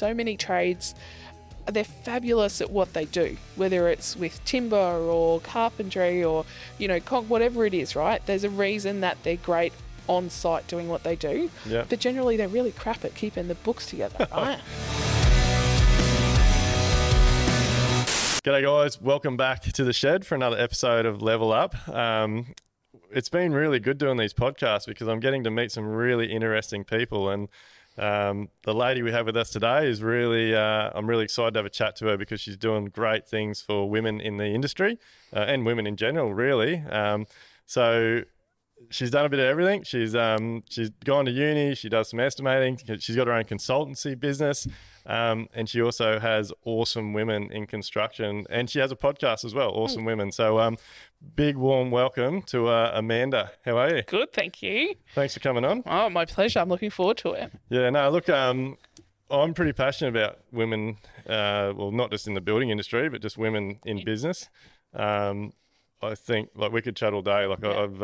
so many trades. They're fabulous at what they do, whether it's with timber or carpentry or, whatever it is, right? There's a reason that they're great on site doing what they do. Yeah. But generally they're really crap at keeping the books together, right? G'day guys, welcome back to the shed for another episode of Level Up. It's been really good doing these podcasts because I'm getting to meet some really interesting people, and the lady we have with us today is really, I'm really excited to have a chat to her because she's doing great things for women in the industry and women in general, really. So she's done a bit of everything. She's gone to uni. She does some estimating. She's got her own consultancy business, and she also has Awesome Women in Construction, and she has a podcast as well, Awesome Women. So big warm welcome to Amanda. How are you? Good, thank you. Thanks for coming on. Oh, my pleasure. I'm looking forward to it. Yeah, no, look, I'm pretty passionate about women, well, not just in the building industry, but just women in business. I think we could chat all day. I've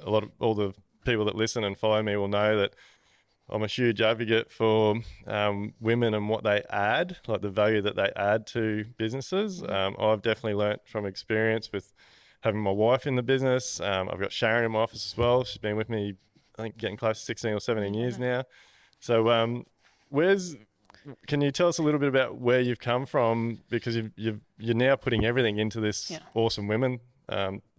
all the people that listen and follow me will know that I'm a huge advocate for women and what they add, like the value that they add to businesses. I've definitely learnt from experience with having my wife in the business. I've got Sharon in my office as well. She's been with me, I think, getting close to 16 or 17 years now. So can you tell us a little bit about where you've come from? Because you're now putting everything into this Awesome Women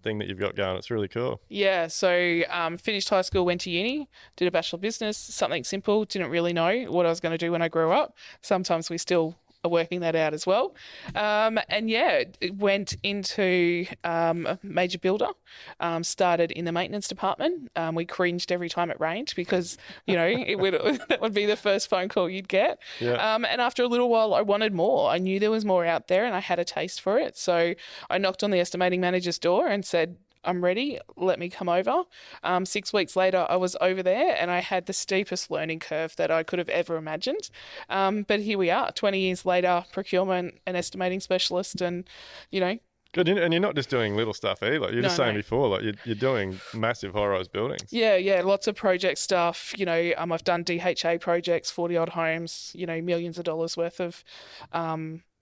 thing that you've got going. It's really cool. Yeah, so finished high school, went to uni, did a Bachelor of Business, something simple, didn't really know what I was going to do when I grew up. Sometimes we still are working that out as well. Went into a major builder, started in the maintenance department. We cringed every time it rained because, that would be the first phone call you'd get. Yeah. And after a little while, I wanted more. I knew there was more out there and I had a taste for it. So I knocked on the estimating manager's door and said, I'm ready, let me come over. 6 weeks later, I was over there and I had the steepest learning curve that I could have ever imagined. But here we are, 20 years later, procurement and estimating specialist and, Good. And you're not just doing little stuff either. Like you're just saying before, like you're doing massive high-rise buildings. Yeah, lots of project stuff. I've done DHA projects, 40-odd homes, millions of dollars worth of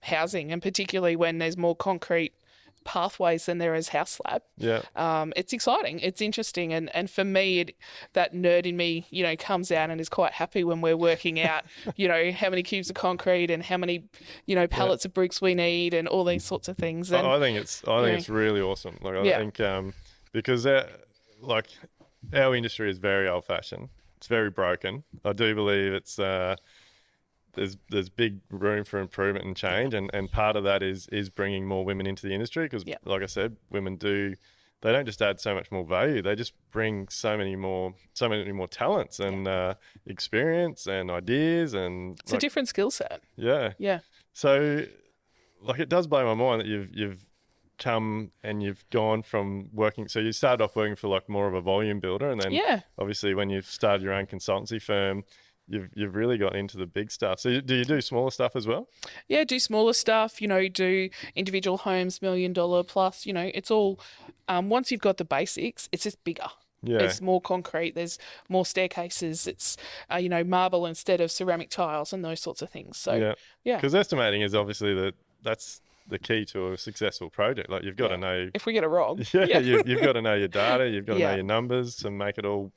housing, and particularly when there's more concrete pathways than there is house slab. Yeah. It's exciting. It's interesting. And for me, that nerd in me, comes out and is quite happy when we're working out, how many cubes of concrete and how many, pallets of bricks we need and all these sorts of things. And I think it's really awesome. I think because our industry is very old fashioned. It's very broken. I do believe it's there's big room for improvement and change, and part of that is bringing more women into the industry because, like I said, women they don't just add so much more value, they just bring so many more talents and experience and ideas, and it's a different skill set. Yeah. So it does blow my mind that you've come and you've gone from working, so you started off working for more of a volume builder, and then obviously when you've started your own consultancy firm, You've really got into the big stuff. So do you do smaller stuff as well? Yeah, do smaller stuff, do individual homes, $1 million plus, it's all, once you've got the basics, it's just bigger. Yeah. There's more concrete, there's more staircases, it's, marble instead of ceramic tiles and those sorts of things. So, yeah. Because estimating is obviously that's the key to a successful project. You've got to know. If we get it wrong. You've got to know your data, you've got to know your numbers to make it all.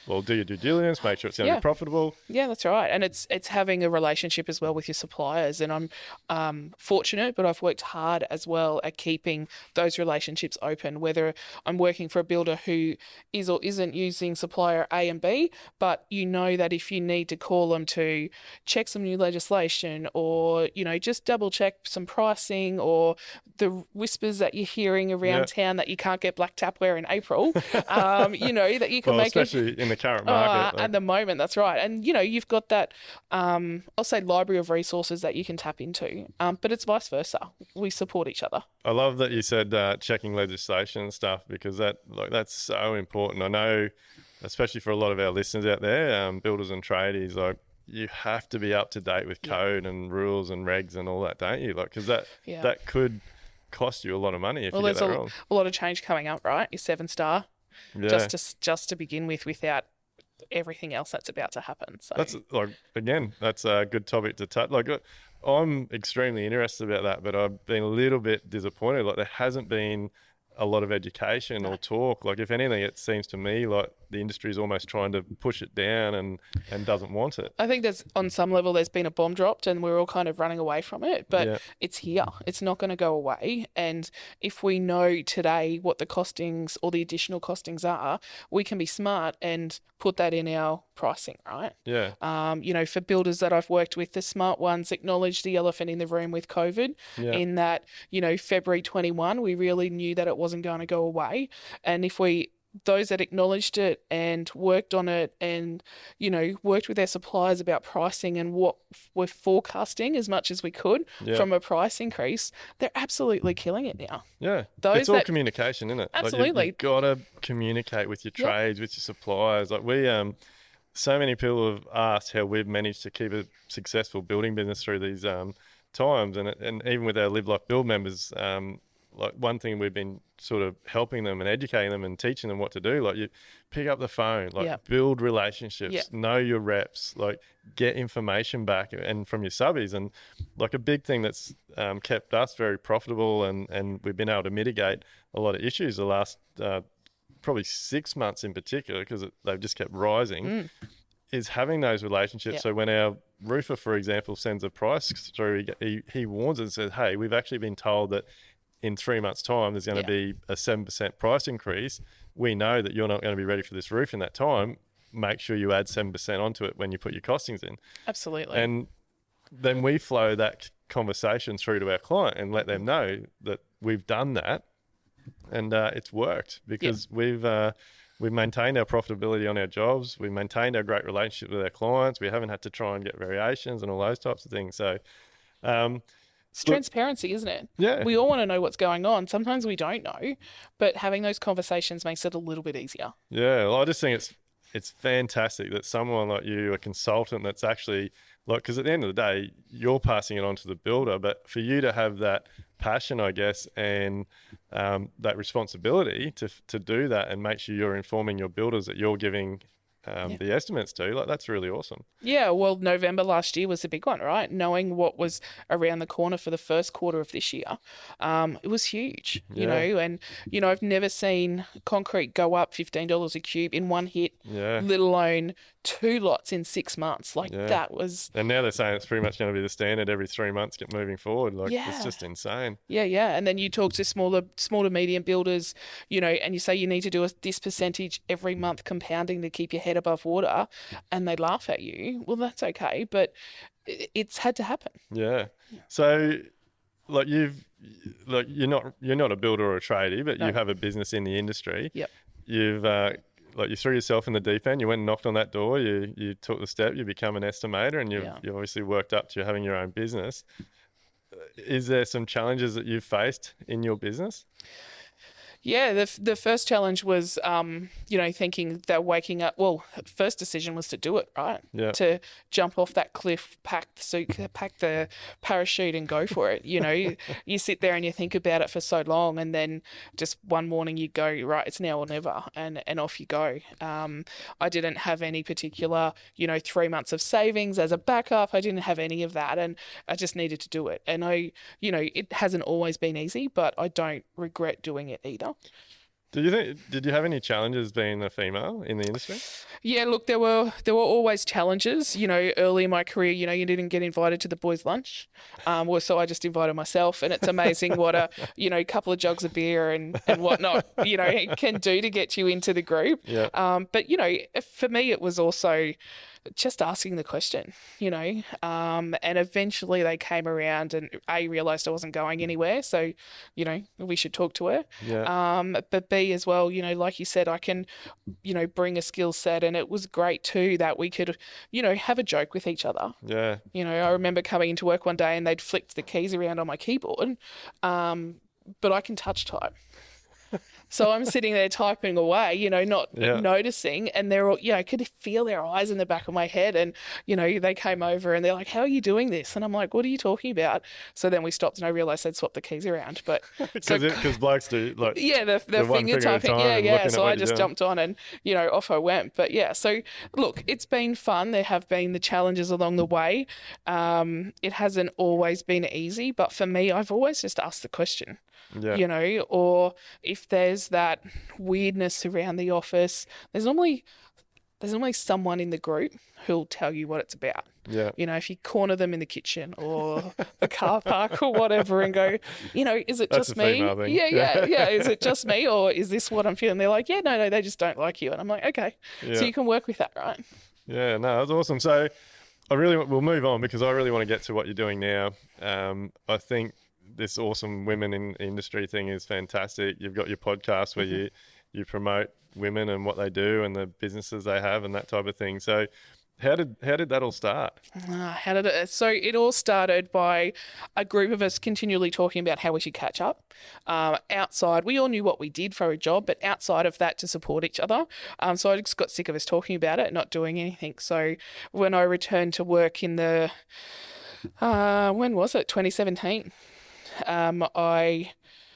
Well, do your due diligence, make sure it's going to be profitable. Yeah, that's right. And it's having a relationship as well with your suppliers. And I'm fortunate, but I've worked hard as well at keeping those relationships open, whether I'm working for a builder who is or isn't using supplier A and B, but that if you need to call them to check some new legislation or, just double check some pricing or the whispers that you're hearing around town that you can't get black tapware in April, that you can make especially in the current market. At the moment, that's right. And, you've got that, I'll say library of resources that you can tap into, but it's vice versa. We support each other. I love that you said checking legislation and stuff because that's so important. I know, especially for a lot of our listeners out there, builders and tradies, you have to be up to date with code and rules and regs and all that, don't you? Because that could cost you a lot of money if you get that wrong. A lot of change coming up, right? Your 7-star. Just to begin with, without everything else that's about to happen. So That's like, again, that's a good topic to touch. Like, I'm extremely interested about that, but I've been a little bit disappointed. Like, there hasn't been a lot of education or talk. Like, if anything, it seems to me like the industry is almost trying to push it down and doesn't want it. I think there's, on some level, there's been a bomb dropped and we're all kind of running away from it, but Yeah. it's here. It's not going to go away. And if we know today what the costings or the additional costings are, we can be smart and put that in our pricing, right? Yeah. For builders that I've worked with, the smart ones acknowledge the elephant in the room with COVID, Yeah. in that, February 21, we really knew that it wasn't going to go away. And if those that acknowledged it and worked on it and, worked with their suppliers about pricing and what we're forecasting as much as we could from a price increase, they're absolutely killing it now. Yeah. Those it's all that- communication, isn't it? Absolutely. Like, you've got to communicate with your trades, with your suppliers. Like, so many people have asked how we've managed to keep a successful building business through these times, and even with our Live Life Build members, like, one thing we've been sort of helping them and educating them and teaching them what to do. Like, you pick up the phone, like, build relationships, know your reps, like, get information back and from your subbies. And like, a big thing that's kept us very profitable and we've been able to mitigate a lot of issues the last probably 6 months in particular, because they've just kept rising, is having those relationships. So when our roofer, for example, sends a price through, he warns us and says, hey, we've actually been told that in 3 months' time there's going to be a 7% price increase. We know that you're not going to be ready for this roof in that time. Make sure you add 7% onto it when you put your costings in. Absolutely. And then we flow that conversation through to our client and let them know that we've done that, and it's worked, because we've maintained our profitability on our jobs. We've maintained our great relationship with our clients. We haven't had to try and get variations and all those types of things. So it's transparency, isn't it? Yeah. We all want to know what's going on. Sometimes we don't know, but having those conversations makes it a little bit easier. Yeah, well, I just think it's fantastic that someone like you, a consultant that's actually, like, because at the end of the day, you're passing it on to the builder, but for you to have that passion, I guess, and that responsibility to do that and make sure you're informing your builders that you're giving the estimates to, like, that's really awesome. Yeah, well, November last year was a big one, right? Knowing what was around the corner for the first quarter of this year, it was huge, you know, and, I've never seen concrete go up $15 a cube in one hit, let alone 2 lots in 6 months. Like, that was... And now they're saying it's pretty much going to be the standard every 3 months, get moving forward. Like, it's just insane. Yeah. And then you talk to small to medium builders, and you say you need to do this percentage every month compounding to keep your head above water, and they laugh at you. Well, that's okay, but it's had to happen. Yeah. So, like, you're not a builder or a tradie, but you have a business in the industry. Yep. You've you threw yourself in the deep end. You went and knocked on that door. You took the step. You become an estimator, and you've obviously worked up to having your own business. Is there some challenges that you've faced in your business? Yeah, the first challenge was, thinking that waking up. Well, first decision was to do it, right? Yeah. To jump off that cliff, pack the parachute, and go for it. You sit there and you think about it for so long, and then just one morning you go, right, it's now or never, and off you go. I didn't have any particular, 3 months of savings as a backup. I didn't have any of that, and I just needed to do it. And it hasn't always been easy, but I don't regret doing it either. Did you have any challenges being a female in the industry? Yeah, look, there were always challenges. Early in my career, you didn't get invited to the boys' lunch, so I just invited myself, and it's amazing what a couple of jugs of beer and whatnot can do to get you into the group. Yeah. But for me, it was also just asking the question, and eventually they came around and realised I wasn't going anywhere, so we should talk to her. But B as well, like you said, I can bring a skill set, and it was great too that we could have a joke with each other. I remember coming into work one day and they'd flicked the keys around on my keyboard, but I can touch type. So I'm sitting there typing away, not Yeah. noticing, and they're all, I could feel their eyes in the back of my head, and they came over and they're like, "How are you doing this?" And I'm like, "What are you talking about?" So then we stopped, and I realized they'd swapped the keys around. But so Because blokes do like yeah, the one finger finger at a typing, time and looking at So what I you're just doing. jumped on and off I went. But yeah, so look, it's been fun. There have been the challenges along the way. It hasn't always been easy, but for me, I've always just asked the question. Yeah. Or if there's that weirdness around the office, there's normally someone in the group who'll tell you what it's about. Yeah. If you corner them in the kitchen or the car park or whatever and go, is it That's just a female me? thing. Yeah. Is it just me, or is this what I'm feeling? They're like, yeah, no, they just don't like you. And I'm like, okay. So Yeah. you can work with that, right? Yeah, no, that's awesome. So we'll move on because I really want to get to what you're doing now. I think this awesome women in industry thing is fantastic. You've got your podcast where you promote women and what they do and the businesses they have and that type of thing. So how did that all start? So it all started by a group of us continually talking about how we should catch up. Outside, we all knew what we did for a job, but outside of that, to support each other. So I just got sick of us talking about it, not doing anything. So when I returned to work in when was it? 2017. I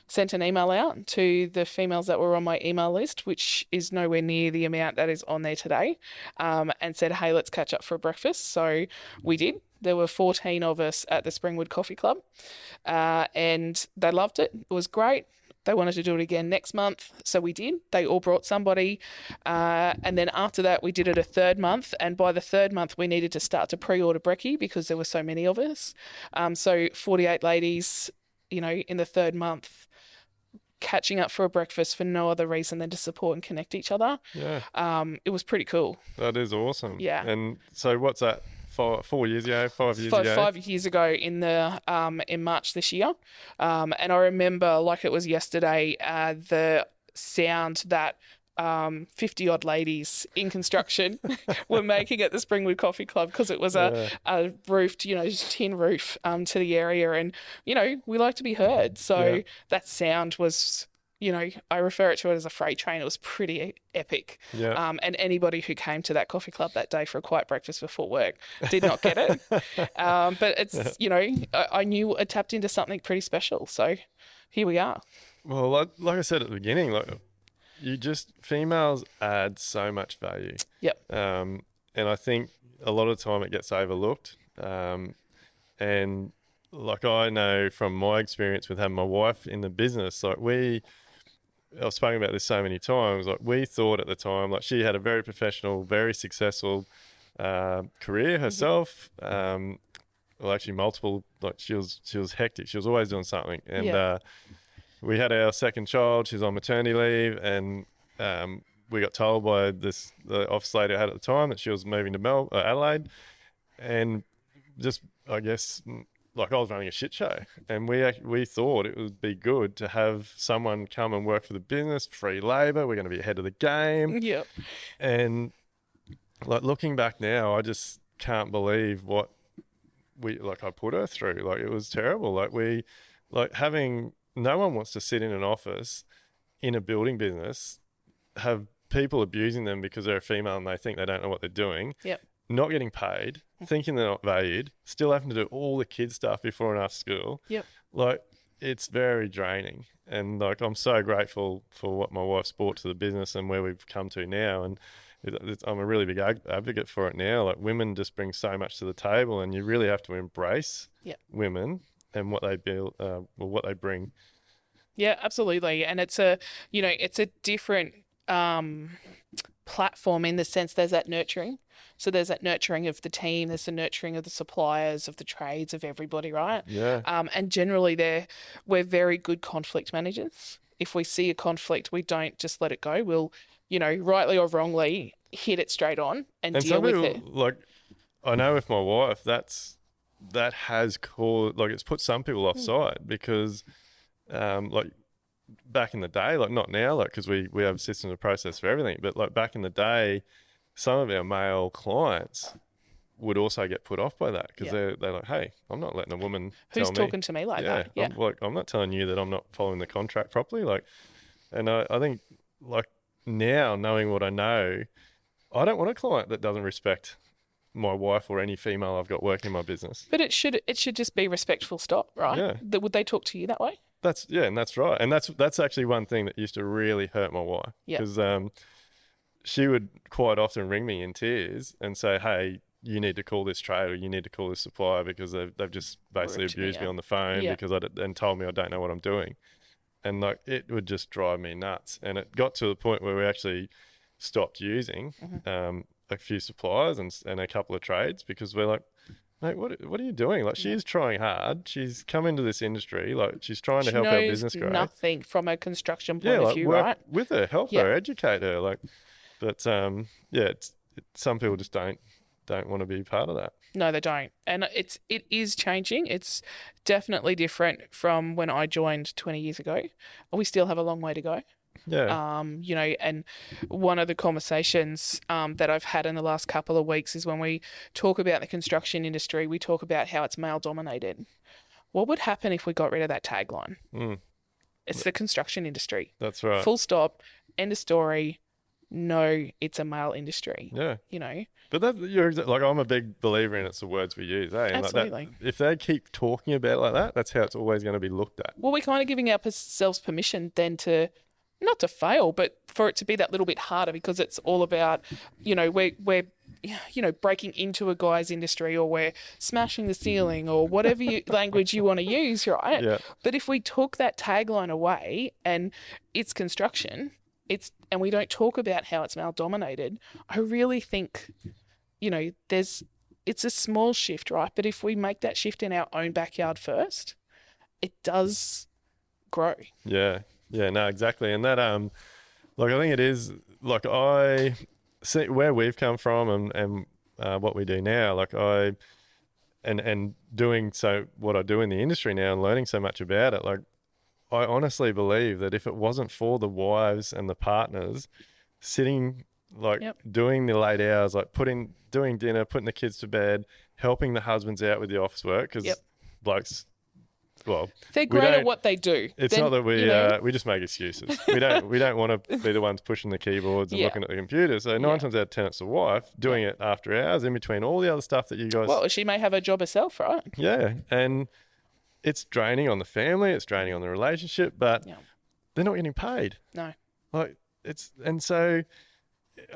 sent an email out to the females that were on my email list, which is nowhere near the amount that is on there today, and said, hey, let's catch up for breakfast. So we did. There were 14 of us at the Springwood Coffee Club, and they loved it. It was great. They wanted to do it again next month, so we did. They all brought somebody, and then after that, we did it a third month, and by the third month, we needed to start to pre-order brekkie because there were so many of us. So 48 ladies, in the third month, catching up for a breakfast for no other reason than to support and connect each other. Yeah. It was pretty cool. That is awesome. Yeah. And so what's that? 4 years ago, 5 years ago? 5 years ago in March this year. And I remember like it was yesterday, the sound that 50 odd ladies in construction were making at the Springwood Coffee Club, because it was a roofed, tin roof to the area, and we like to be heard. So that sound was, I refer it to it as a freight train. It was pretty epic. Yeah. And anybody who came to that coffee club that day for a quiet breakfast before work did not get it. But it's, I knew I tapped into something pretty special. So here we are. Well, like I said at the beginning, females add so much value. Yep. And I think a lot of the time it gets overlooked. And like I know from my experience with having my wife in the business, I've spoken about this so many times. Like we thought at the time, like she had a very professional, very successful career herself. Well, actually multiple. Like she was hectic. She was always doing something. And we had our second child. She's on maternity leave, and we got told by the office lady I had at the time that she was moving to Adelaide, and just I guess. Like I was running a shit show, and we thought it would be good to have someone come and work for the business, free labour. We're going to be ahead of the game. Yep. And like looking back now, I just can't believe what I put her through. Like it was terrible. Having no one wants to sit in an office in a building business, have people abusing them because they're a female and they think they don't know what they're doing. Yep. Not getting paid, thinking they're not valued, still having to do all the kids' stuff before and after school. Yep. Like, it's very draining. And, like, I'm so grateful for what my wife's brought to the business and where we've come to now. And I'm a really big advocate for it now. Like, women just bring so much to the table, and you really have to embrace women and what they build, what they bring. Yeah, absolutely. And it's a different platform in the sense there's that nurturing. So there's that nurturing of the team, there's the nurturing of the suppliers, of the trades, of everybody, right? Yeah. And generally we're very good conflict managers. If we see a conflict, we don't just let it go. We'll, rightly or wrongly, hit it straight on and deal with it. Like, I know with my wife, that has caused, like, it's put some people offside because, like, back in the day, like not now, like because we have systems and process for everything, but like back in the day, some of our male clients would also get put off by that because they're like, hey, I'm not letting a woman who's tell me. talking to me like that. Yeah, I'm not telling you that I'm not following the contract properly. Like, And I think like now knowing what I know, I don't want a client that doesn't respect my wife or any female I've got working in my business. But it should just be respectful stop, right? Yeah. Would they talk to you that way? And that's right. And that's actually one thing that used to really hurt my wife. Yeah. Because she would quite often ring me in tears and say, hey, you need to call this trade or you need to call this supplier because they've just basically abused me on the phone because and told me I don't know what I'm doing. And like it would just drive me nuts. And it got to the point where we actually stopped using a few suppliers and a couple of trades because we're like, mate, what are you doing? Like, she is trying hard. She's come into this industry. Like, she's trying to help our business grow. Nothing from a construction point of view, work right? with her, help her, educate her. Like, but some people just don't want to be part of that. No, they don't. And it is changing. It's definitely different from when I joined 20 years ago. We still have a long way to go. Yeah. And one of the conversations that I've had in the last couple of weeks is when we talk about the construction industry, we talk about how it's male dominated. What would happen if we got rid of that tagline? It's the construction industry. That's right. Full stop. End of story. No, it's a male industry. Yeah. You know. But I'm a big believer in it's the words we use, eh? And Absolutely. Like that, if they keep talking about it like that, that's how it's always going to be looked at. Well, we're kind of giving ourselves permission then to not to fail, but for it to be that little bit harder because it's all about, we're breaking into a guy's industry or we're smashing the ceiling or whatever language you want to use, right? Yeah. But if we took that tagline away and it's construction, and we don't talk about how it's male dominated, I really think, it's a small shift, right? But if we make that shift in our own backyard first, it does grow. Yeah. Yeah, no, exactly. And that, I think it is, like, I see where we've come from and what we do now, like and doing what I do in the industry now and learning so much about it, like, I honestly believe that if it wasn't for the wives and the partners sitting, like, doing the late hours, like doing dinner, putting the kids to bed, helping the husbands out with the office work, because blokes, well, they're great at what they do. It's not that we just make excuses. We don't want to be the ones pushing the keyboards and looking at the computer. So 9 times out of 10, it's the wife doing it after hours in between all the other stuff that you guys. Well, she may have a job herself, right? Yeah, and it's draining on the family. It's draining on the relationship, but they're not getting paid. No, like so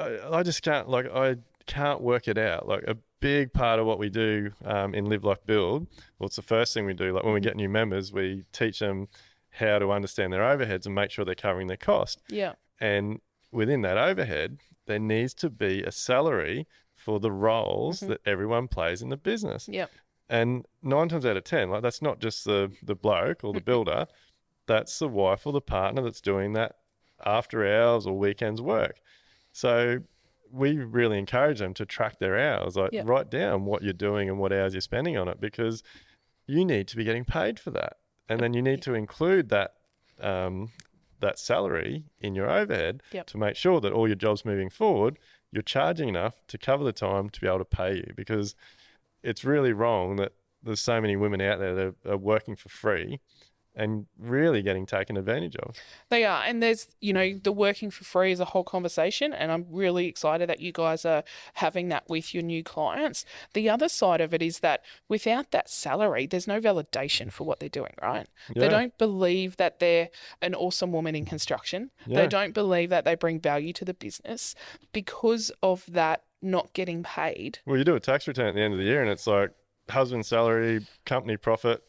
I just can't I can't work it out. Like a big part of what we do in Live Like Build, well, it's the first thing we do. Like when we get new members, we teach them how to understand their overheads and make sure they're covering their cost. Yeah. And within that overhead, there needs to be a salary for the roles that everyone plays in the business. Yeah. And 9 times out of 10, like that's not just the bloke or the builder, that's the wife or the partner that's doing that after hours or weekends work. So we really encourage them to track their hours, like write down what you're doing and what hours you're spending on it, because you need to be getting paid for that. And then you need to include that that salary in your overhead to make sure that all your jobs moving forward, you're charging enough to cover the time to be able to pay you, because it's really wrong that there's so many women out there that are working for free and really getting taken advantage of. They are. And there's, the working for free is a whole conversation. And I'm really excited that you guys are having that with your new clients. The other side of it is that without that salary, there's no validation for what they're doing, right? Yeah. They don't believe that they're an awesome woman in construction. Yeah. They don't believe that they bring value to the business because of that not getting paid. Well, you do a tax return at the end of the year and it's like husband salary, company profit.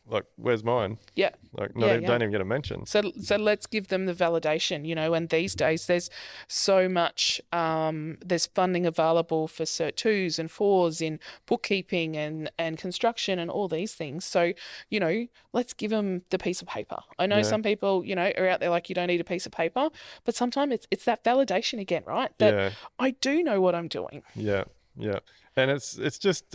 Like, where's mine? Yeah. Like, don't even get a mention. So let's give them the validation, and these days there's so much, there's funding available for Cert 2s and 4s in bookkeeping and construction and all these things. So, let's give them the piece of paper. I know some people, are out there like, you don't need a piece of paper, but sometimes it's that validation again, right? That I do know what I'm doing. Yeah. Yeah. And it's just,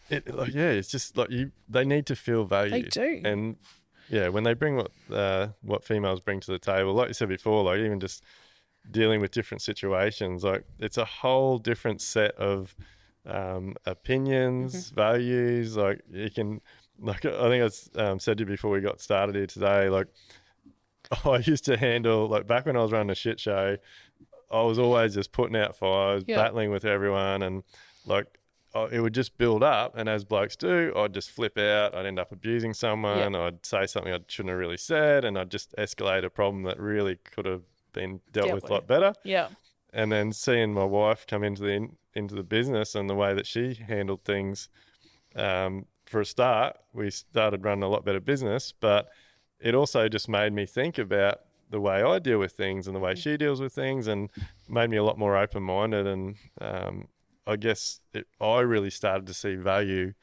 it's just like they need to feel valued. They do. And when they bring what females bring to the table, like you said before, like even just dealing with different situations, like it's a whole different set of opinions, values. Like you can, like I think I said to you before we got started here today, like I used to handle, like back when I was running a shit show, I was always just putting out fires, Yeah. battling with everyone, and like it would just build up. And as blokes do, I'd just flip out. I'd end up abusing Yeah. someone. I'd say something I shouldn't have really said, and I'd just escalate a problem that really could have been dealt Dealt with with. a lot better. Yeah. And then seeing my wife come into the business and the way that she handled things, for a start, we started running a lot better business. But it also just made me think about the way I deal with things and the way she deals with things, and made me a lot more open minded. And I guess I really started to see value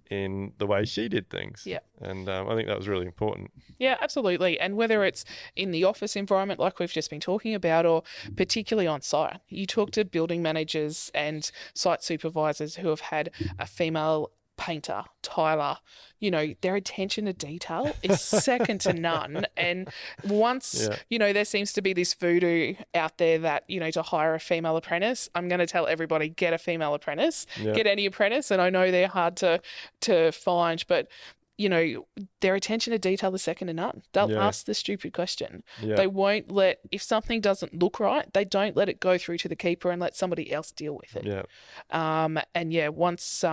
in the way she did things. Yeah. And I think that was really important. Yeah, absolutely. And whether it's in the office environment, like we've just been talking about, or particularly on site, you talk to building managers and site supervisors who have had a female painter, tiler, their attention to detail is second to none. And once, there seems to be this voodoo out there that, to hire a female apprentice, I'm going to tell everybody, get a female apprentice, get any apprentice. And I know they're hard to find, but their attention to detail is second to none. They'll ask the stupid question. They won't if something doesn't look right, they don't let it go through to the keeper and let somebody else deal with it. Once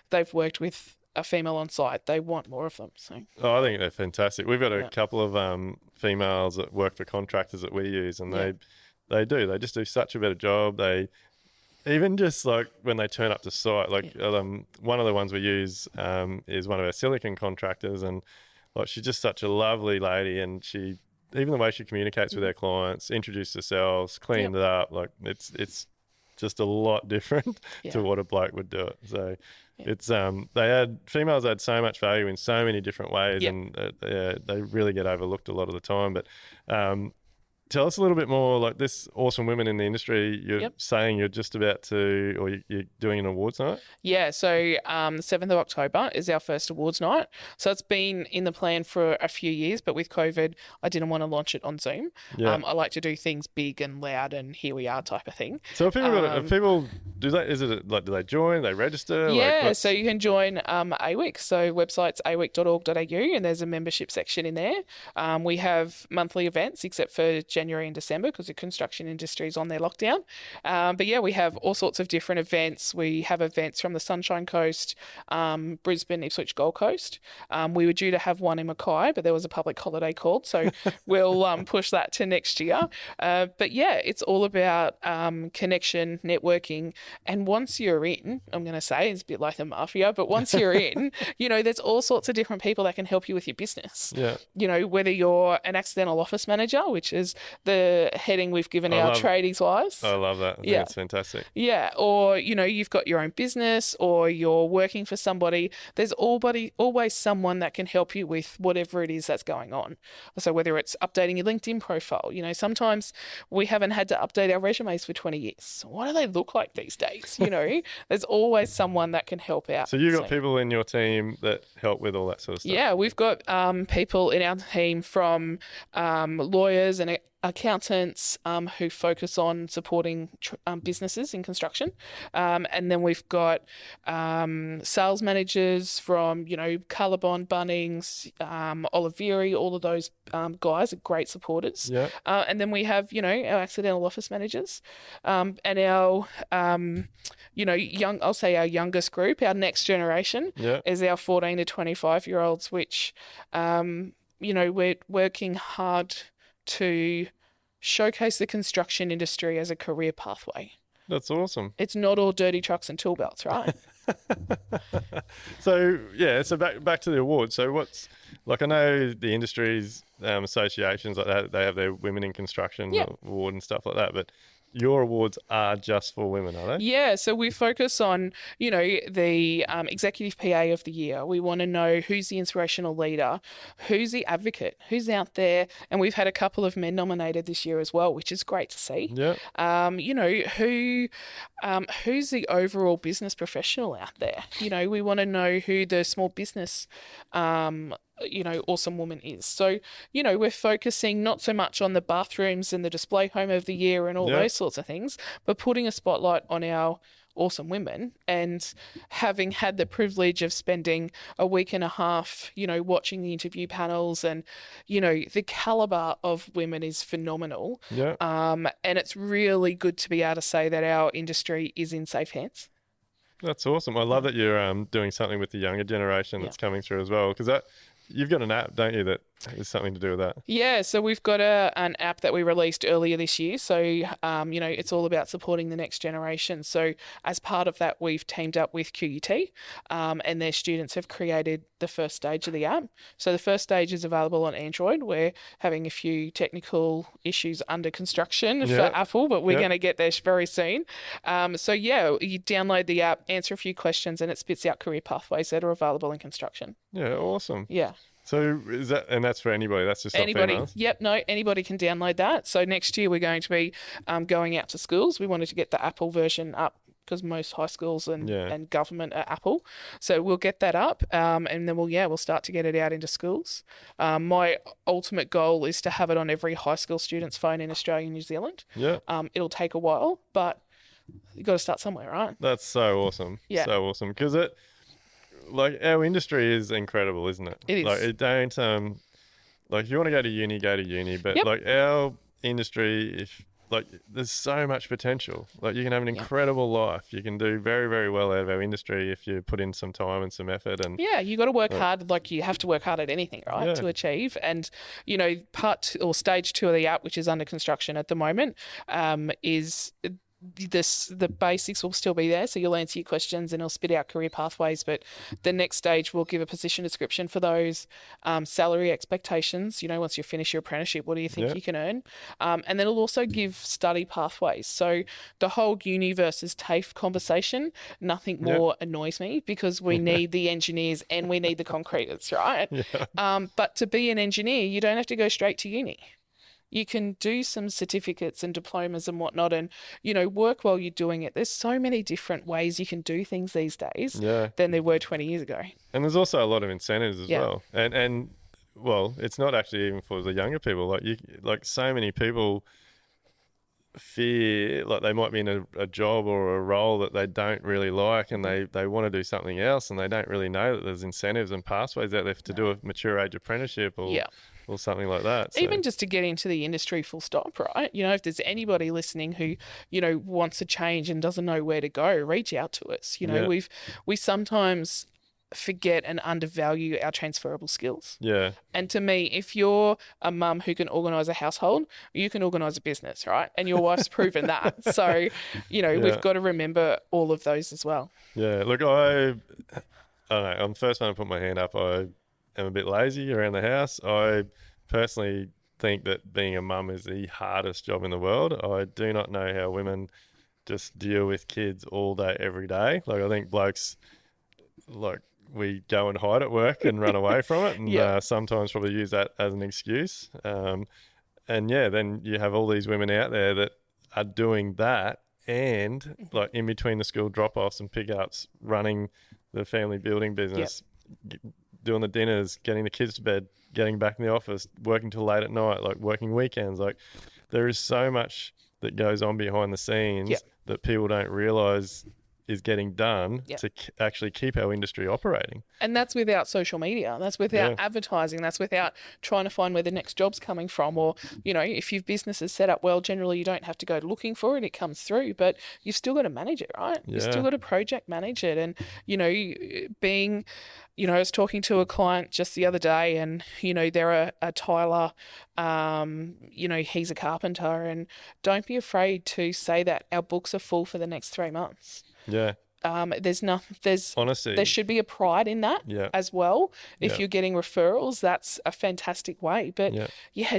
they've worked with a female on site, they want more of them. So I think they're fantastic. We've got a couple of females that work for contractors that we use, and they just do such a better job. They even just like when they turn up to site, like one of the ones we use is one of our silicon contractors, and like she's just such a lovely lady, and she, even the way she communicates with our clients, introduces herself, cleaned it up, like it's just a lot different to what a bloke would do it. So it's females add so much value in so many different ways, and they really get overlooked a lot of the time. But tell us a little bit more, like this awesome women in the industry. You're saying you're just about to, or you're doing an awards night? Yeah, so 7th of October is our first awards night. So it's been in the plan for a few years, but with COVID, I didn't want to launch it on Zoom. I like to do things big and loud and here we are type of thing. So if people do that, is it like, do they join, they register? Yeah, so you can join AWIC. So website's awic.org.au, and there's a membership section in there. We have monthly events except for January and December because the construction industry is on their lockdown. But we have all sorts of different events. We have events from the Sunshine Coast, Brisbane, Ipswich, Gold Coast. We were due to have one in Mackay, but there was a public holiday called, so we'll push that to next year. But it's all about connection, networking, and once you're in, I'm going to say, it's a bit like the mafia, but once you're in, there's all sorts of different people that can help you with your business. Whether you're an accidental office manager, which is the heading we've given our tradies wise. I love that. I think it's fantastic. Or, you've got your own business or you're working for somebody. There's always someone that can help you with whatever it is that's going on. So whether it's updating your LinkedIn profile, sometimes we haven't had to update our resumes for 20 years. What do they look like these days? There's always someone that can help out. So you've got people in your team that help with all that sort of stuff? Yeah, we've got people in our team from lawyers and accountants who focus on supporting businesses in construction. And then we've got sales managers from, Colorbond, Bunnings, Oliveri, all of those guys are great supporters. And then we have, our accidental office managers and our, our youngest group, our next generation is our 14 to 25-year-olds, which, we're working hard to showcase the construction industry as a career pathway. That's awesome. It's not all dirty trucks and tool belts, right? So back to the awards. So what's, like, I know the industries associations like that, they have their Women in Construction award and stuff like that, but your awards are just for women, are they? Yeah, so we focus on, the Executive PA of the Year. We want to know who's the inspirational leader, who's the advocate, who's out there. And we've had a couple of men nominated this year as well, which is great to see. Who's the overall business professional out there? We want to know who the small business awesome woman is. So, we're focusing not so much on the bathrooms and the display home of the year and all those sorts of things, but putting a spotlight on our awesome women, and having had the privilege of spending a week and a half, watching the interview panels, and the caliber of women is phenomenal. Yeah. And it's really good to be able to say that our industry is in safe hands. That's awesome. I love that you're doing something with the younger generation that's coming through as well, because you've got an app, don't you, that has something to do with that? Yeah, so we've got an app that we released earlier this year. So, it's all about supporting the next generation. So as part of that, we've teamed up with QUT, and their students have created the first stage of the app. So the first stage is available on Android. We're having a few technical issues under construction for Apple, but we're going to get there very soon. You download the app, answer a few questions, and it spits out career pathways that are available in construction. Yeah, awesome. Yeah. So that's for anybody? That's just anybody? Not females? Yep, no, anybody can download that. So next year we're going to be going out to schools. We wanted to get the Apple version up because most high schools and government are Apple. So we'll get that up, and then we'll start to get it out into schools. My ultimate goal is to have it on every high school student's phone in Australia and New Zealand. Yeah. It'll take a while, but you've got to start somewhere, right? That's so awesome. Yeah. So awesome. Because our industry is incredible, isn't it? It is. Like, it don't, if you want to go to uni, but like our industry, there's so much potential. Like, you can have an incredible life. You can do very, very well out of our industry if you put in some time and some effort. And you got to work hard. Like, you have to work hard at anything, right, to achieve. And stage 2 of the app, which is under construction at the moment, is the basics will still be there, so you'll answer your questions and it'll spit out career pathways, but the next stage will give a position description for those, salary expectations, once you finish your apprenticeship, what do you think you can earn, and then it'll also give study pathways. So the whole uni versus TAFE conversation, nothing more annoys me, because we need the engineers and we need the concreters, right? But to be an engineer, you don't have to go straight to uni. You can do some certificates and diplomas and whatnot, and, work while you're doing it. There's so many different ways you can do things these days than there were 20 years ago. And there's also a lot of incentives as well. And well, it's not actually even for the younger people. Like so many people fear, like they might be in a job or a role that they don't really like, and they want to do something else, and they don't really know that there's incentives and pathways out there to do a mature age apprenticeship or something like that. So. Even just to get into the industry full stop, right? If there's anybody listening who, wants to change and doesn't know where to go, reach out to us. We sometimes forget and undervalue our transferable skills. Yeah. And to me, if you're a mum who can organise a household, you can organise a business, right? And your wife's proven that. So, we've got to remember all of those as well. Yeah. Look, I don't know. I'm the first one to put my hand up. I am a bit lazy around the house. I personally think that being a mum is the hardest job in the world. I do not know how women just deal with kids all day, every day. Like, I think blokes, we go and hide at work and run away from it, and sometimes probably use that as an excuse. Then you have all these women out there that are doing that, and in between the school drop-offs and pickups, running the family building business, doing the dinners, getting the kids to bed, getting back in the office, working till late at night, working weekends. There is so much that goes on behind the scenes that people don't realise is getting done to actually keep our industry operating. And that's without social media. That's without advertising. That's without trying to find where the next job's coming from. Or, if your business is set up well, generally you don't have to go looking for it. It comes through, but you've still got to manage it, right? Yeah. You've still got to project manage it. And, I was talking to a client just the other day, and, they're a tiler, he's a carpenter, and don't be afraid to say that our books are full for the next 3 months. Yeah. There's honesty. There should be a pride in that as well. If you're getting referrals, that's a fantastic way. But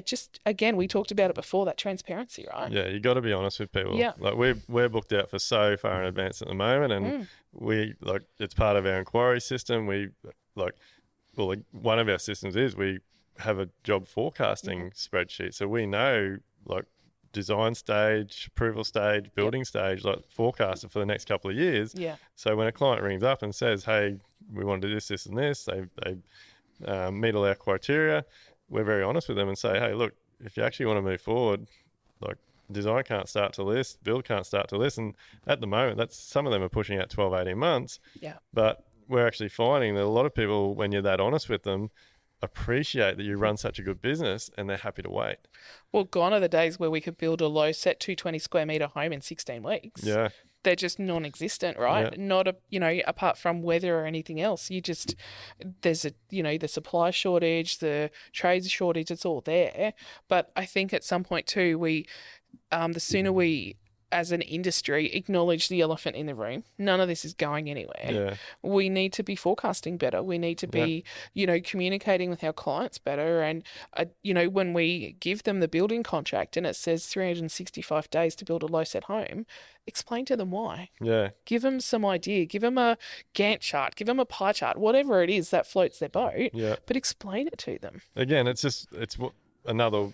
just again, we talked about it before, that transparency, right? Yeah, you got to be honest with people. Yeah. We're booked out for so far in advance at the moment, and we it's part of our inquiry system. One of our systems is we have a job forecasting spreadsheet, so we know design stage, approval stage, building stage, forecasted for the next couple of years. Yeah. So when a client rings up and says, hey, we want to do this, this and this, they meet all our criteria, we're very honest with them and say, hey, look, if you actually want to move forward, design can't start till this, build can't start till this. And at the moment, that's some of them are pushing out 12, 18 months. Yeah. But we're actually finding that a lot of people, when you're that honest with them, appreciate that you run such a good business and they're happy to wait. Well, gone are the days where we could build a low set 220 square metre home in 16 weeks. Yeah. They're just non-existent, right? Yeah. Not apart from weather or anything else. There's the supply shortage, the trades shortage, it's all there. But I think at some point too, the sooner we, as an industry, acknowledge the elephant in the room. None of this is going anywhere. Yeah. We need to be forecasting better. We need to be, communicating with our clients better. And, when we give them the building contract and it says 365 days to build a low set home, explain to them why. Yeah. Give them some idea. Give them a Gantt chart. Give them a pie chart. Whatever it is that floats their boat. Yeah. But explain it to them. Again, it's another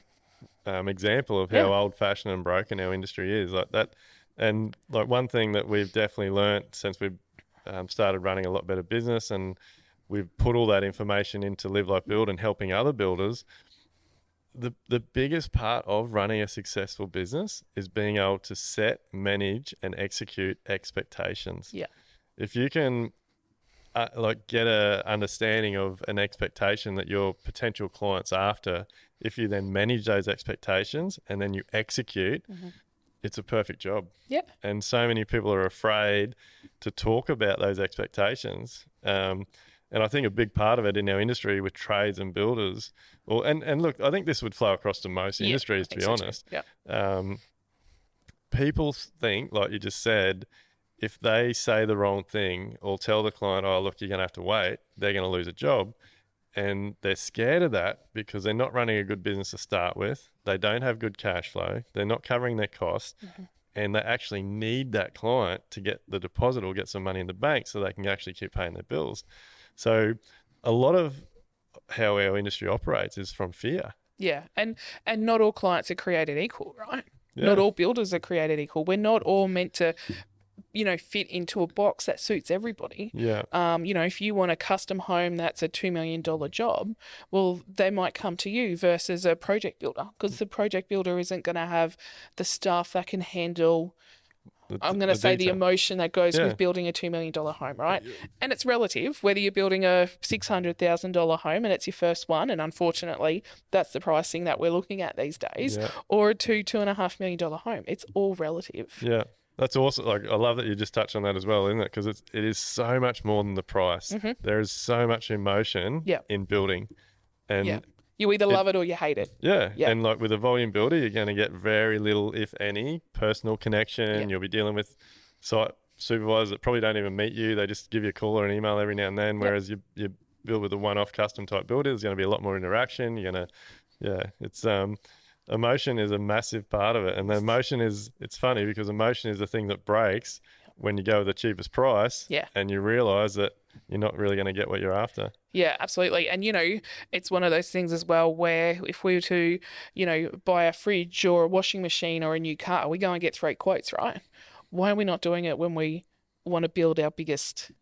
example of how old-fashioned and broken our industry is, like that. And like one thing that we've definitely learnt since we've started running a lot better business, and we've put all that information into Live Like Build and helping other builders, the biggest part of running a successful business is being able to set, manage and execute expectations. Yeah. If you can get a understanding of an expectation that your potential client's after, if you then manage those expectations and then you execute, it's a perfect job. Yeah. And so many people are afraid to talk about those expectations. And I think a big part of it in our industry with trades and builders, and look, I think this would flow across to most industries, to be honest. Yeah. People think, like you just said, if they say the wrong thing or tell the client, oh, look, you're going to have to wait, they're going to lose a job. And they're scared of that because they're not running a good business to start with. They don't have good cash flow. They're not covering their costs. And they actually need that client to get the deposit or get some money in the bank so they can actually keep paying their bills. So a lot of how our industry operates is from fear. Yeah. And not all clients are created equal, right? Yeah. Not all builders are created equal. We're not all meant to fit into a box that suits everybody. Yeah. If you want a custom home that's a $2 million job, well, they might come to you versus a project builder, because the project builder isn't going to have the staff that can handle, the emotion that goes with building a $2 million home, right? And it's relative, whether you're building a $600,000 home and it's your first one, and unfortunately, that's the pricing that we're looking at these days, or a $2.5 million home. It's all relative. Yeah. That's awesome. Like, I love that you just touched on that as well, isn't it? Because it is so much more than the price. There is so much emotion in building. And you either love it or you hate it. Yeah. And like with a volume builder, you're going to get very little, if any, personal connection. You'll be dealing with site supervisors that probably don't even meet you. They just give you a call or an email every now and then. Whereas you build with a one-off custom type builder, there's going to be a lot more interaction. You're going to, it's emotion is a massive part of it. And the emotion it's funny because emotion is the thing that breaks when you go with the cheapest price and you realize that you're not really going to get what you're after. Yeah, absolutely. And, it's one of those things as well where if we were to, buy a fridge or a washing machine or a new car, we go and get 3 quotes, right? Why are we not doing it when we want to build our biggest,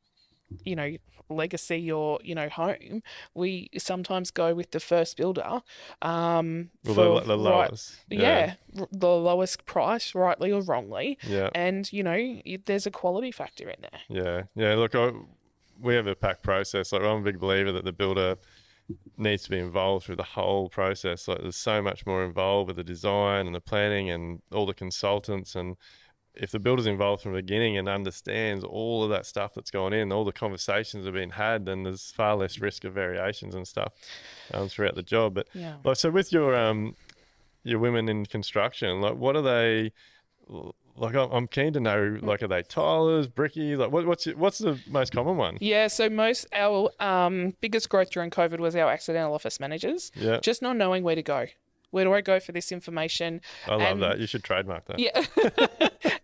legacy or, home? We sometimes go with the first builder. The lowest. The lowest price, rightly or wrongly. Yeah. And, there's a quality factor in there. Yeah. Yeah. Look, we have a pack process. Like, I'm a big believer that the builder needs to be involved through the whole process. Like, there's so much more involved with the design and the planning and all the consultants. And if the builder's involved from the beginning and understands all of that stuff that's gone in, all the conversations have been had, then there's far less risk of variations and stuff throughout the job. But like, so with your women in construction, like, what are they? Like, I'm keen to know, like, are they tilers, brickies? Like, what's the most common one? Yeah, so our biggest growth during COVID was our accidental office managers. Yeah. Just not knowing where to go. Where do I go for this information? I love that. You should trademark that. Yeah.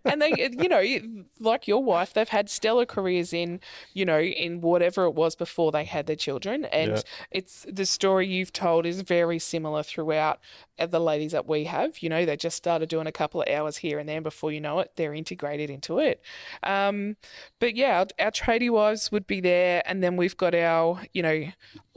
And they, like your wife, they've had stellar careers in whatever it was before they had their children. Yeah. And it's the story you've told is very similar throughout the ladies that we have. They just started doing a couple of hours here and there, and before you know it, they're integrated into it. But yeah, our tradie wives would be there. And then we've got our,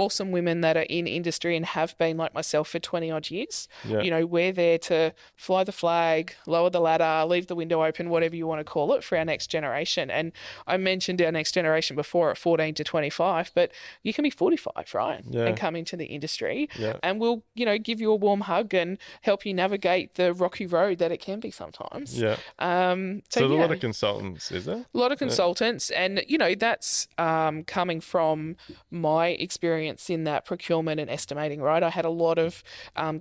awesome women that are in industry and have been like myself for 20 odd years. Yeah. We're there to fly the flag, lower the ladder, leave the window open, whatever you want to call it, for our next generation. And I mentioned our next generation before at 14 to 25, but you can be 45, right? Yeah. And come into the industry, Yeah. and we'll, give you a warm hug and help you navigate the rocky road that it can be sometimes. Yeah. So there's a yeah, lot of consultants, is there? a lot of consultants, and that's coming from my experience in that procurement and estimating, right? I had a lot of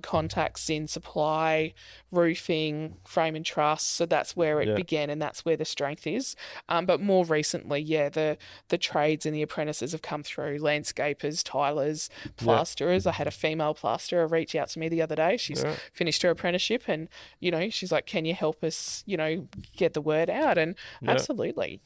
contacts in supply, roofing, frame and truss, so that's where it began, and that's where the strength is. But more recently, the trades and the apprentices have come through: landscapers, tilers, plasterers. I had a female plasterer reach out to me the other day. She's finished her apprenticeship, and she's like, "Can you help us, get the word out?" And absolutely,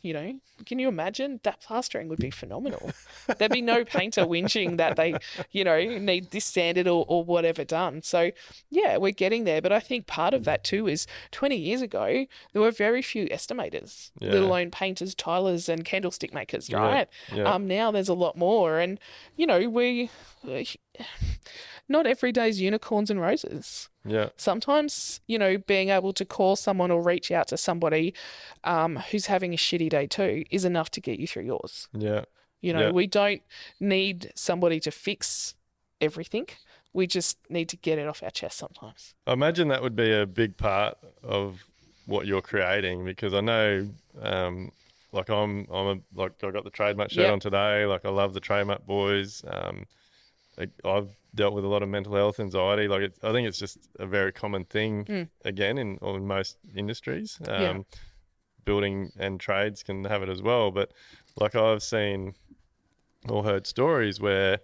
can you imagine that plastering would be phenomenal? There'd be no painter whinging that they, need this sanded or whatever done. So yeah, we're getting there. But I think part of that too is 20 years ago, there were very few estimators, let alone painters, tilers and candlestick makers, right? Now there's a lot more. And, we not every day's unicorns and roses. Yeah. Sometimes, being able to call someone or reach out to somebody who's having a shitty day too is enough to get you through yours. Yeah. We don't need somebody to fix everything. We just need to get it off our chest sometimes. I imagine that would be a big part of what you're creating, because I know, like I got the trademark shirt on today. Like I love the trademark boys. I've dealt with a lot of mental health, anxiety. I think it's just a very common thing again in most industries. Building and trades can have it as well. But like I've seen or heard stories where,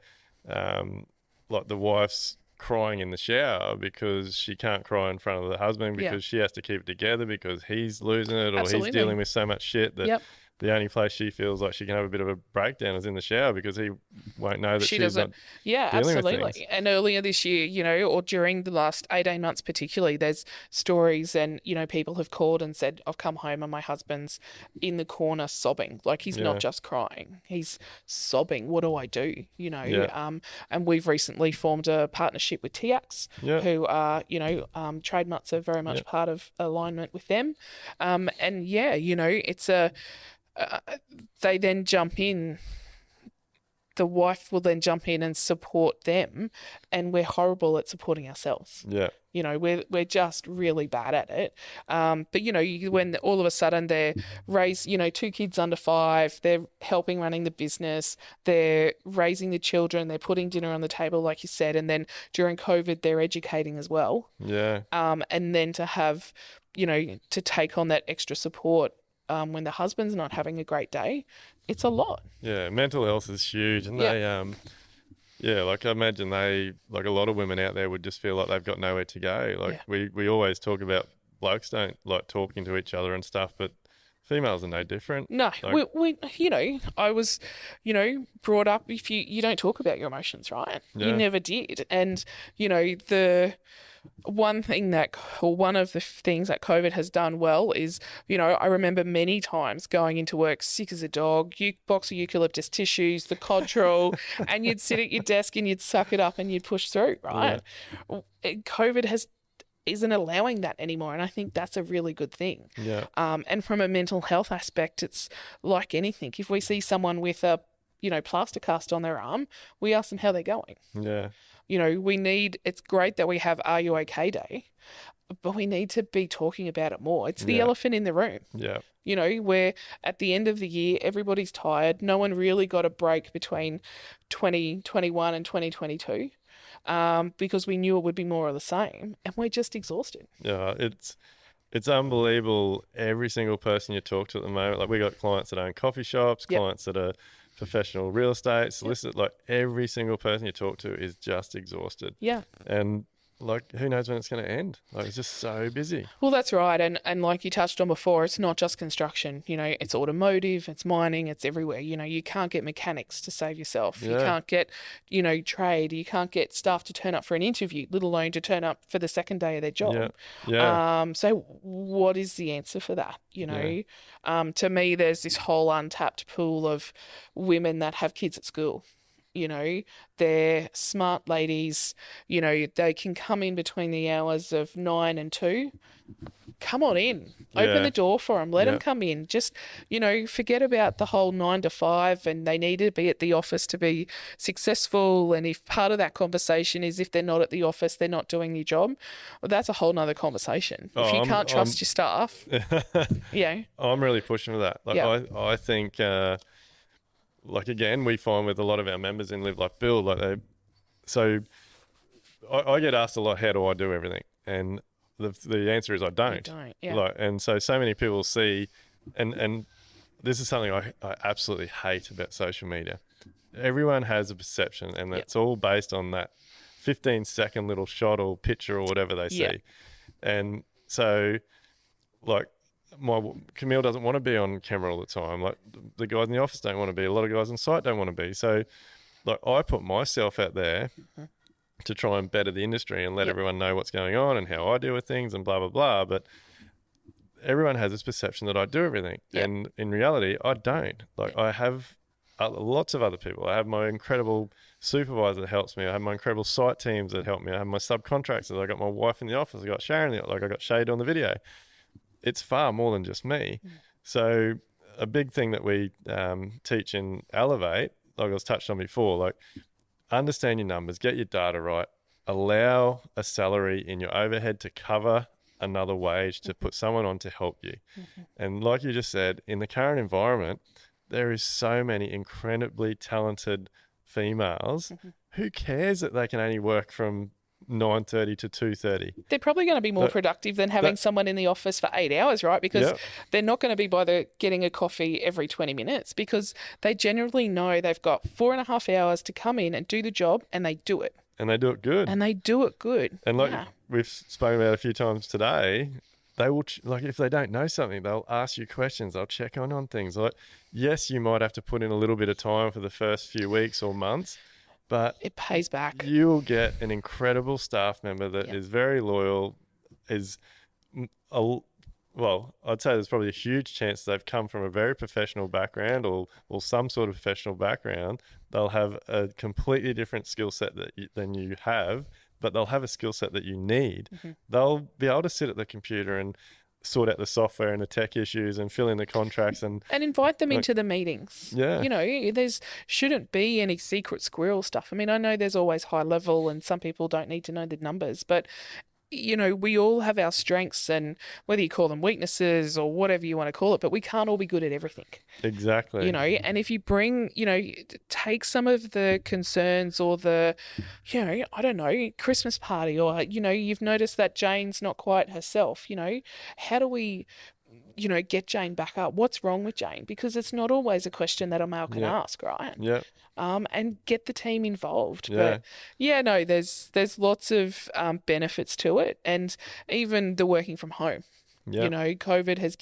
like the wife's crying in the shower because she can't cry in front of the husband because she has to keep it together because he's losing it, or he's dealing with so much shit that the only place she feels like she can have a bit of a breakdown is in the shower, because he won't know that she she's doesn't. not dealing with things. And earlier this year, or during the last 18 months particularly, there's stories and, people have called and said, I've come home and my husband's in the corner sobbing. Like he's not just crying, he's sobbing. What do I do? And we've recently formed a partnership with TX, who are, trademarks are very much part of alignment with them. It's they then jump in. The wife will then jump in and support them, and we're horrible at supporting ourselves. Yeah. We're just really bad at it. But when all of a sudden they're raised, 2 kids under 5, they're helping running the business, they're raising the children, they're putting dinner on the table, like you said, and then during COVID they're educating as well. Yeah. And then to have, to take on that extra support when the husband's not having a great day, it's a lot. Yeah, mental health is huge, and they, like I imagine a lot of women out there would just feel like they've got nowhere to go. Like we always talk about blokes don't like talking to each other and stuff, but females are no different. No, like, I was, brought up, if you don't talk about your emotions, right? Yeah. You never did. And, one of the things that COVID has done well is, I remember many times going into work sick as a dog, box of eucalyptus tissues, the Cottrell, and you'd sit at your desk and you'd suck it up and you'd push through, right? Yeah. COVID isn't allowing that anymore, and I think that's a really good thing. Yeah. And from a mental health aspect, it's like anything. If we see someone with a, plaster cast on their arm, we ask them how they're going. Yeah. It's great that we have Are You OK Day, but we need to be talking about it more. It's the elephant in the room. Yeah. Where at the end of the year, everybody's tired. No one really got a break between 2021 and 2022 because we knew it would be more of the same, and we're just exhausted. Yeah, it's unbelievable. Every single person you talk to at the moment, like we got clients that own coffee shops, clients that are professional real estate, solicitors, like every single person you talk to is just exhausted. Yeah. And like, who knows when it's going to end? Like, it's just so busy. Well, that's right. And like you touched on before, it's not just construction. It's automotive, it's mining, it's everywhere. You can't get mechanics to save yourself. You Yeah. can't get, trade. You can't get staff to turn up for an interview, let alone to turn up for the second day of their Yeah. job. Yeah. So what is the answer for that? Yeah. To me, there's this whole untapped pool of women that have kids at school. They're smart ladies. They can come in between the hours of 9 and 2. Come on in. Open Yeah. the door for them. Let them Yeah. come in. Just, forget about the whole 9 to 5 and they need to be at the office to be successful. And if part of that conversation is if they're not at the office, they're not doing your job, well, that's a whole nother conversation. If you can't trust your staff, I'm really pushing for that. Like, Yeah. I think, like, again, we find with a lot of our members in Live Like Build, like so I get asked a lot, how do I do everything? And the answer is I don't. You don't, yeah. Like, and so many people see, and this is something I absolutely hate about social media. Everyone has a perception, and that's all based on that 15-second little shot or picture or whatever they see. Yeah. And so, like, Camille doesn't want to be on camera all the time. Like, the guys in the office don't want to be. A lot of guys on site don't want to be. So, like, I put myself out there to try and better the industry and let everyone know what's going on and how I deal with things and blah, blah, blah. But everyone has this perception that I do everything. And in reality, I don't. Like, I have lots of other people. I have my incredible supervisor that helps me. I have my incredible site teams that help me. I have my subcontractors. I got my wife in the office. I got Sharon, like, I got Shade on the video. It's far more than just me. So a big thing that we teach in Elevate, like I was touched on before, like, understand your numbers, get your data right, allow a salary in your overhead to cover another wage to put someone on to help you. And like you just said, in the current environment, there is so many incredibly talented females. Who cares that they can only work from 9:30 to 2:30? They're probably going to be more productive than having someone in the office for 8 hours, right? Because they're not going to be getting a coffee every 20 minutes because they generally know they've got 4.5 hours to come in and do the job, and they do it. And they do it good. And they do it good. And like we've spoken about a few times today, they will, like, if they don't know something, they'll ask you questions. They'll check on things. Like, yes, you might have to put in a little bit of time for the first few weeks or months, but it pays back. You'll get an incredible staff member that is very loyal, well, I'd say there's probably a huge chance they've come from a very professional background or some sort of professional background. They'll have a completely different skill set than you have, but they'll have a skill set that you need. They'll be able to sit at the computer and sort out the software and the tech issues and fill in the contracts and invite them into the meetings. Yeah. There's shouldn't be any secret squirrel stuff. I mean, I know there's always high level and some people don't need to know the numbers, but we all have our strengths and whether you call them weaknesses or whatever you want to call it, but we can't all be good at everything. Exactly. And if you bring, take some of the concerns or the, I don't know, Christmas party or, you've noticed that Jane's not quite herself, how do we, get Jane back up? What's wrong with Jane? Because it's not always a question that a male can ask, right? Yeah. And get the team involved. Yeah. But there's lots of benefits to it, and even the working from home. Yeah. COVID has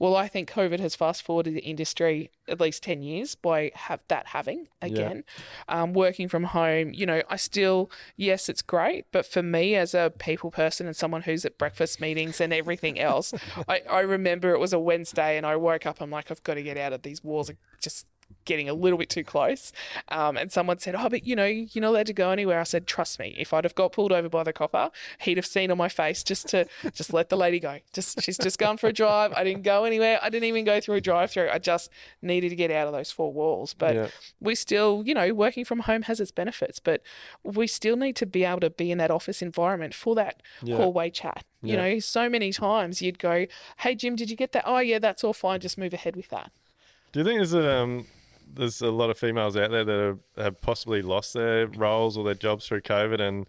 I think COVID has fast forwarded the industry at least 10 years by having again. Working from home, I still, yes, it's great. But for me as a people person and someone who's at breakfast meetings and everything else, I remember it was a Wednesday and I woke up, I'm like, I've got to get out of these walls. Just getting a little bit too close. And someone said, oh, but you're not allowed to go anywhere. I said, trust me, if I'd have got pulled over by the copper, he'd have seen on my face just let the lady go. She's just gone for a drive. I didn't go anywhere. I didn't even go through a drive-through. I just needed to get out of those four walls. But we still, working from home has its benefits, but we still need to be able to be in that office environment for that hallway chat. So many times you'd go, hey, Jim, did you get that? Oh, yeah, that's all fine. Just move ahead with that. Do you think there's a lot of females out there that have possibly lost their roles or their jobs through COVID and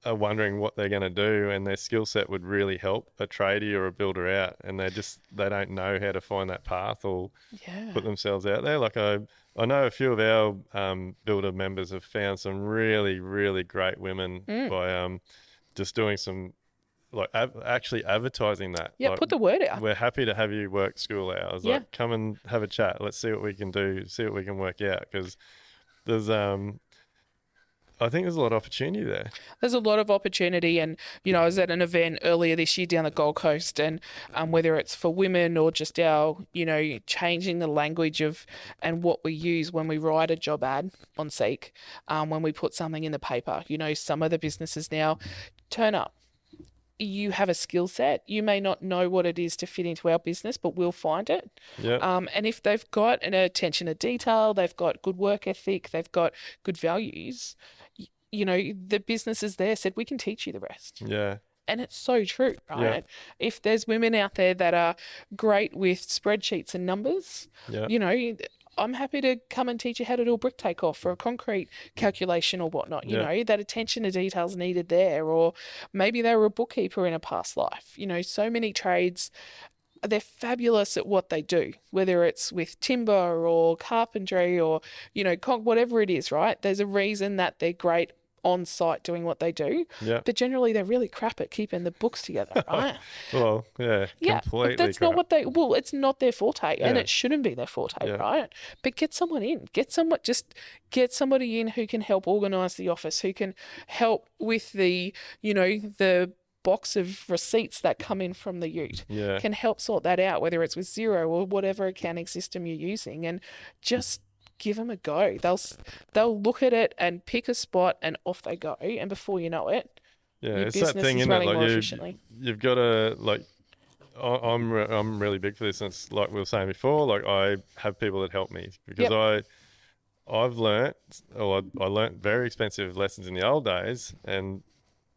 are wondering what they're going to do, and their skill set would really help a tradie or a builder out, and they don't know how to find that path or put themselves out there? Like I know a few of our builder members have found some really, really great women by just doing some like actually advertising that. Yeah, like, put the word out. we're happy to have you work school hours. Yeah. Like, come and have a chat. Let's see what we can do. See what we can work out, because there's I think there's a lot of opportunity there. There's a lot of opportunity, and I was at an event earlier this year down the Gold Coast, and whether it's for women or just our changing the language of and what we use when we write a job ad on Seek, when we put something in the paper. Some of the businesses now turn up. You have a skill set. You may not know what it is to fit into our business, but we'll find it. Yeah. And if they've got an attention to detail, they've got good work ethic, they've got good values, the businesses there said, we can teach you the rest. Yeah. And it's so true, right? Yeah. If there's women out there that are great with spreadsheets and numbers, Yeah. I'm happy to come and teach you how to do a brick takeoff or a concrete calculation or whatnot. That attention to detail's needed there. Or maybe they were a bookkeeper in a past life. So many trades, they're fabulous at what they do, whether it's with timber or carpentry or, whatever it is, right? There's a reason that they're great on site doing what they do. Yeah. But generally they're really crap at keeping the books together, right? Well, yeah. Completely. But that's crap. not what it's not their forte, and it shouldn't be their forte, right? But get someone in. Get somebody in who can help organise the office, who can help with the box of receipts that come in from the ute, can help sort that out, whether it's with Xero or whatever accounting system you're using, and just give them a go. They'll look at it and pick a spot, and off they go. And before you know it, your it's business that thing, is isn't running it? more Like efficiently. you've got to like. I'm really big for this. And it's like we were saying before. Like, I have people that help me because I've learnt, or I learnt very expensive lessons in the old days, and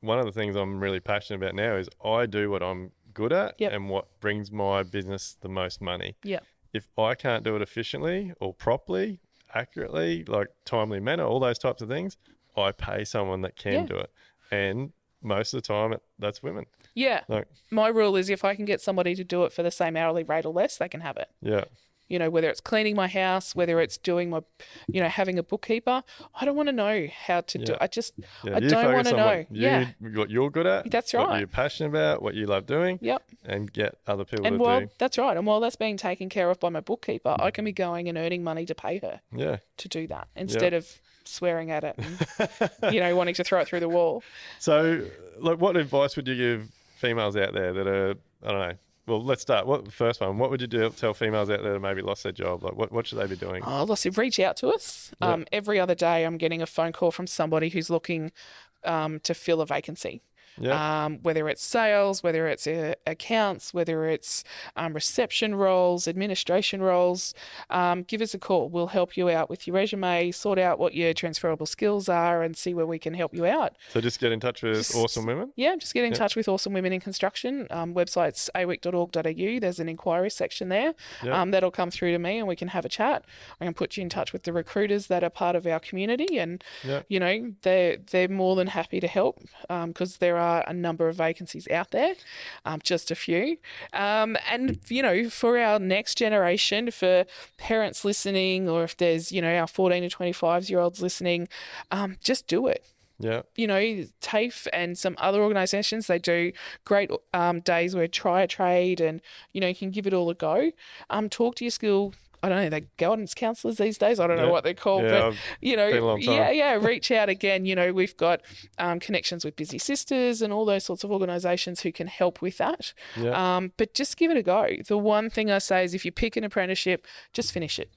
one of the things I'm really passionate about now is I do what I'm good at and what brings my business the most money. Yeah. If I can't do it efficiently or properly, accurately, like timely manner, all those types of things, I pay someone that can do it. And most of the time, that's women. Yeah. Like, my rule is if I can get somebody to do it for the same hourly rate or less, they can have it. Yeah. Whether it's cleaning my house, whether it's doing my, having a bookkeeper, I don't want to know how to do it. I don't want to know. What you're good at. That's right. What you're passionate about, what you love doing. Yep. And get other people and to while, do. That's right. And while that's being taken care of by my bookkeeper, I can be going and earning money to pay her to do that instead of swearing at it and, wanting to throw it through the wall. So, like, what advice would you give females out there that are, I don't know, well, let's start. First one, what would you tell females out there that maybe lost their job? Like, what should they be doing? Oh, listen, reach out to us. Every other day I'm getting a phone call from somebody who's looking to fill a vacancy. Whether it's sales, whether it's accounts, whether it's reception roles, administration roles, give us a call. We'll help you out with your resume, sort out what your transferable skills are, and see where we can help you out. So just get in touch with Awesome Women? Yeah, just get in touch with Awesome Women in Construction. Website's aweek.org.au. There's an inquiry section there. That'll come through to me and we can have a chat. I can put you in touch with the recruiters that are part of our community, and they're more than happy to help because there are a number of vacancies out there, just a few. And, for our next generation, for parents listening, or if there's, our 14 to 25-year-olds listening, just do it. Yeah. TAFE and some other organisations, they do great days where try a trade and, you can give it all a go. Talk to your school, I don't know, they're guidance counsellors these days. I don't know what they're called, but, been a long time. Reach out again. We've got connections with Busy Sisters and all those sorts of organisations who can help with that. But just give it a go. The one thing I say is if you pick an apprenticeship, just finish it.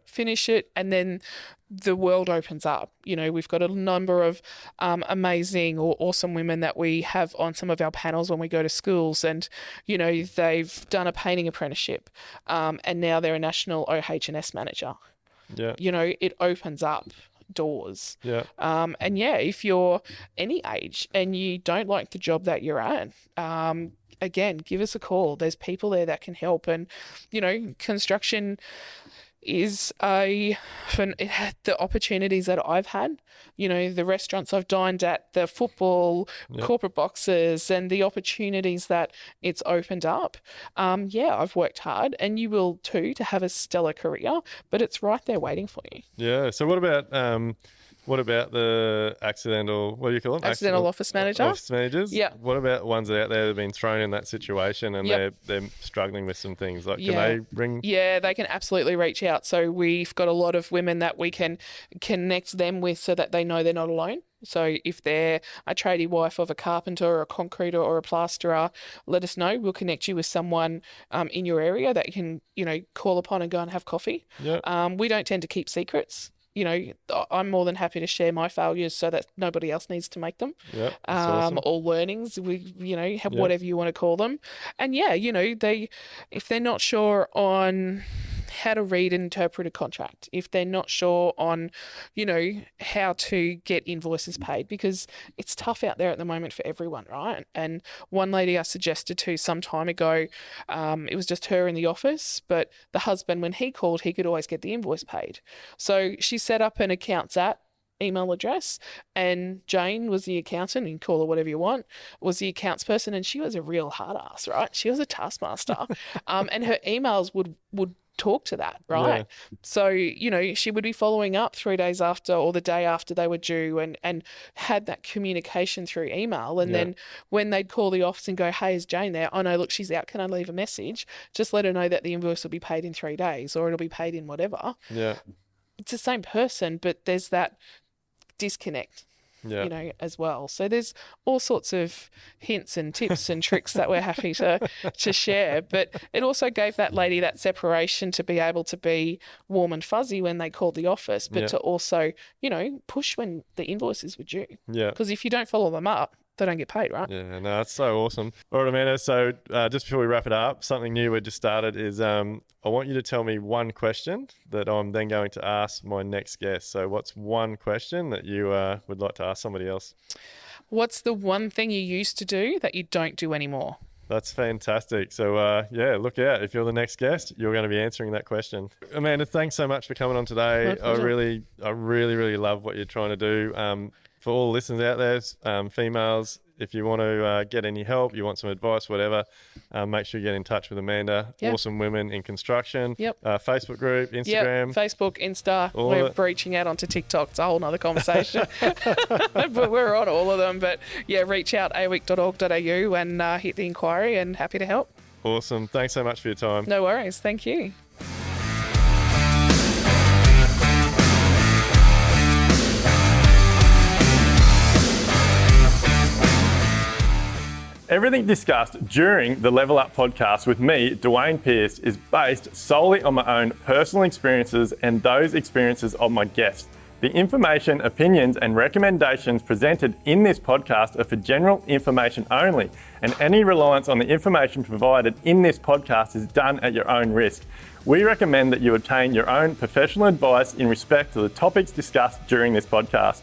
Finish it, and then the world opens up. We've got a number of amazing or awesome women that we have on some of our panels when we go to schools, and they've done a painting apprenticeship, and now they're a national OH&S manager. It opens up doors. And if you're any age and you don't like the job that you're at, again, give us a call. There's people there that can help, and construction is the opportunities that I've had, the restaurants I've dined at, the football, corporate boxes, and the opportunities that it's opened up. I've worked hard, and you will too, to have a stellar career, but it's right there waiting for you. Yeah. So what about What about the accidental, what do you call them? Accidental office manager. Office managers? Yeah. What about ones out there that have been thrown in that situation and Yep. they're struggling with some things? Like, can Yeah. they bring... Yeah, they can absolutely reach out. So we've got a lot of women that we can connect them with so that they know they're not alone. So if they're a tradie wife of a carpenter or a concreter or a plasterer, let us know. We'll connect you with someone in your area that you can, call upon and go and have coffee. Yeah. We don't tend to keep secrets. I'm more than happy to share my failures so that nobody else needs to make them. Yeah. That's awesome. Or learnings, have whatever you want to call them. And if they're not sure on how to read and interpret a contract, if they're not sure on, how to get invoices paid, because it's tough out there at the moment for everyone, right? And one lady I suggested to some time ago, it was just her in the office, but the husband, when he called, he could always get the invoice paid. So she set up an accounts email address, and Jane was the accountant, you can call her whatever you want, was the accounts person, and she was a real hard ass, right? She was a taskmaster. And her emails would talk to that, right? Yeah. So, she would be following up 3 days after or the day after they were due and had that communication through email. And then when they'd call the office and go, hey, is Jane there? Oh, no, look, she's out. Can I leave a message? Just let her know that the invoice will be paid in 3 days or it'll be paid in whatever. Yeah. It's the same person, but there's that disconnect. As well. So there's all sorts of hints and tips and tricks that we're happy to share. But it also gave that lady that separation to be able to be warm and fuzzy when they called the office, but to also, push when the invoices were due. Yeah. Because if you don't follow them up, they don't get paid, right? Yeah, no, that's so awesome. All right, Amanda, so just before we wrap it up, something new we just started is I want you to tell me one question that I'm then going to ask my next guest. So what's one question that you would like to ask somebody else? What's the one thing you used to do that you don't do anymore? That's fantastic. So, look out. If you're the next guest, you're going to be answering that question. Amanda, thanks so much for coming on today. I really, really love what you're trying to do. For all the listeners out there, females, if you want to get any help, you want some advice, whatever, make sure you get in touch with Amanda. Yep. Awesome Women in Construction. Yep. Facebook group, Instagram. Yep. Facebook, Insta. We're breaching out onto TikTok. It's a whole nother conversation. But we're on all of them. But reach out, aweek.org.au and hit the inquiry, and happy to help. Awesome. Thanks so much for your time. No worries. Thank you. Everything discussed during the Level Up podcast with me, Duayne Pearce, is based solely on my own personal experiences and those experiences of my guests. The information, opinions, and recommendations presented in this podcast are for general information only, and any reliance on the information provided in this podcast is done at your own risk. We recommend that you obtain your own professional advice in respect to the topics discussed during this podcast.